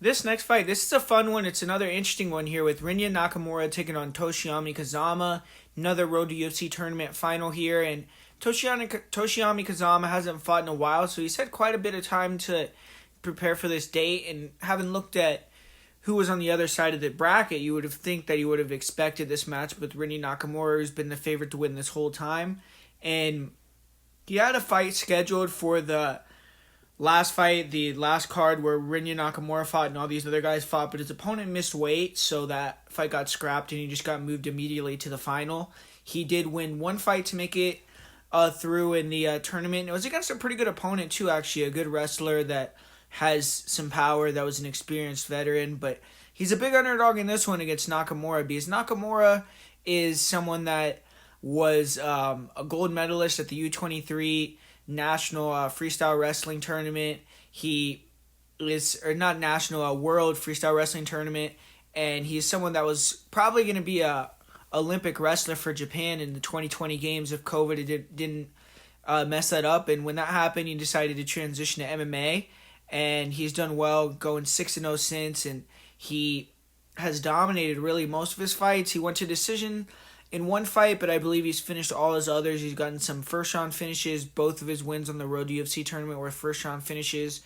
This next fight, this is a fun one. It's another interesting one here with Rinya Nakamura taking on Toshiomi Kazama. Another Road to UFC tournament final here. And Toshiomi Kazama hasn't fought in a while, so he's had quite a bit of time to prepare for this date. And having looked at who was on the other side of the bracket, you would have think that you would have expected this match with Rinya Nakamura, who's been the favorite to win this whole time. And he had a fight scheduled for the last fight, the last card where Rinya Nakamura fought and all these other guys fought, but his opponent missed weight, so that fight got scrapped and he just got moved immediately to the final. He did win one fight to make it through in the tournament. It was against a pretty good opponent too, actually, a good wrestler that has some power, that was an experienced veteran, but he's a big underdog in this one against Nakamura because Nakamura is someone that was a gold medalist at the U23 national freestyle wrestling tournament. He is, or not national, a world freestyle wrestling tournament, and he's someone that was probably going to be a Olympic wrestler for Japan in the 2020 games if COVID didn't mess that up. And when that happened, he decided to transition to MMA, and he's done well, going 6-0 since, and he has dominated really most of his fights. He went to decision in one fight, but I believe he's finished all his others. He's gotten some first round finishes. Both of his wins on the Road to UFC tournament were first round finishes.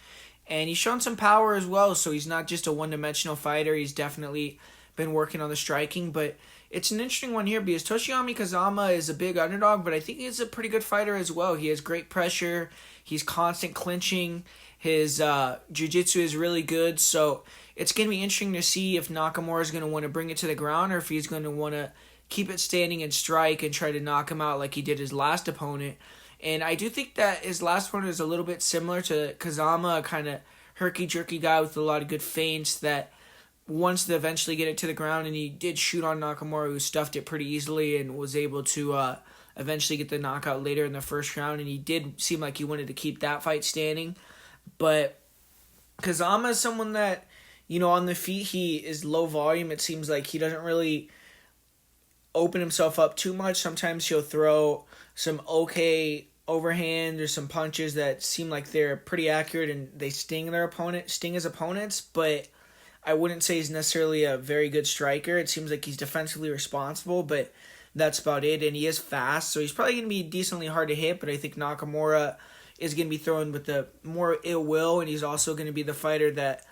And he's shown some power as well, so he's not just a one-dimensional fighter. He's definitely been working on the striking, but it's an interesting one here because Toshiomi Kazama is a big underdog, but I think he's a pretty good fighter as well. He has great pressure. He's constant clinching. His jiu-jitsu is really good, so it's going to be interesting to see if Nakamura is going to want to bring it to the ground or if he's going to want to keep it standing and strike and try to knock him out like he did his last opponent. And I do think that his last one is a little bit similar to Kazama, a kind of herky-jerky guy with a lot of good feints that wants to eventually get it to the ground, and he did shoot on Nakamura, who stuffed it pretty easily and was able to eventually get the knockout later in the first round, and he did seem like he wanted to keep that fight standing. But Kazama is someone that, on the feet he is low volume. It seems like he doesn't really open himself up too much. Sometimes he'll throw some okay overhand or some punches that seem like they're pretty accurate and they sting his opponents, but I wouldn't say he's necessarily a very good striker. It seems like he's defensively responsible, but that's about it. And he is fast, so he's probably going to be decently hard to hit, but I think Nakamura is going to be throwing with the more ill will, and he's also going to be the fighter that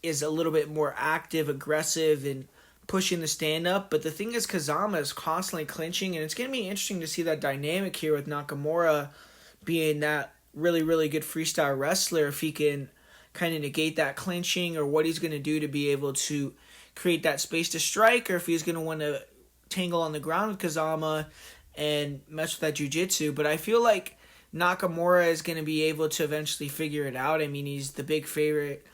is a little bit more active, aggressive, and pushing the stand-up. But the thing is, Kazama is constantly clinching, and it's going to be interesting to see that dynamic here with Nakamura being that really, really good freestyle wrestler, if he can kind of negate that clinching, or what he's going to do to be able to create that space to strike, or if he's going to want to tangle on the ground with Kazama and mess with that jiu-jitsu. But I feel like Nakamura is going to be able to eventually figure it out. I mean, he's the big favorite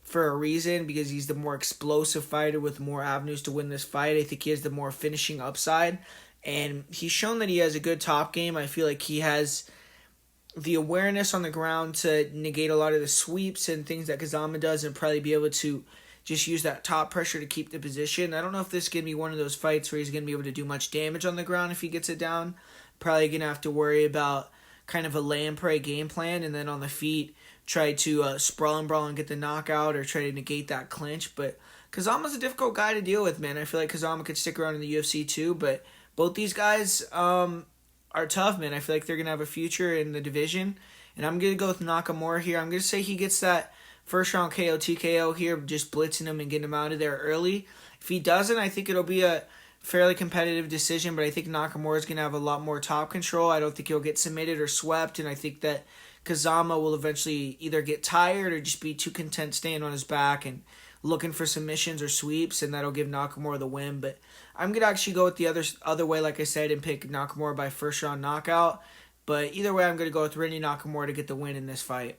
for a reason because he's the more explosive fighter with more avenues to win this fight. I think he has the more finishing upside, and he's shown that he has a good top game. I feel like he has the awareness on the ground to negate a lot of the sweeps and things that Kazama does and probably be able to just use that top pressure to keep the position. I don't know if this is going to be one of those fights where he's going to be able to do much damage on the ground if he gets it down. Probably going to have to worry about kind of a lay and pray game plan, and then on the feet try to sprawl and brawl and get the knockout or try to negate that clinch. But Kazama's a difficult guy to deal with, man. I feel like Kazama could stick around in the UFC too, but both these guys are tough, man. I feel like they're going to have a future in the division, and I'm going to go with Nakamura here. I'm going to say he gets that first round KO TKO here, just blitzing him and getting him out of there early. If he doesn't, I think it'll be a fairly competitive decision, but I think Nakamura is going to have a lot more top control. I don't think he'll get submitted or swept, and I think that Kazama will eventually either get tired or just be too content staying on his back and looking for submissions or sweeps, and that'll give Nakamura the win. But I'm going to actually go with the other way, like I said, and pick Nakamura by first round knockout. But either way, I'm going to go with Rinya Nakamura to get the win in this fight.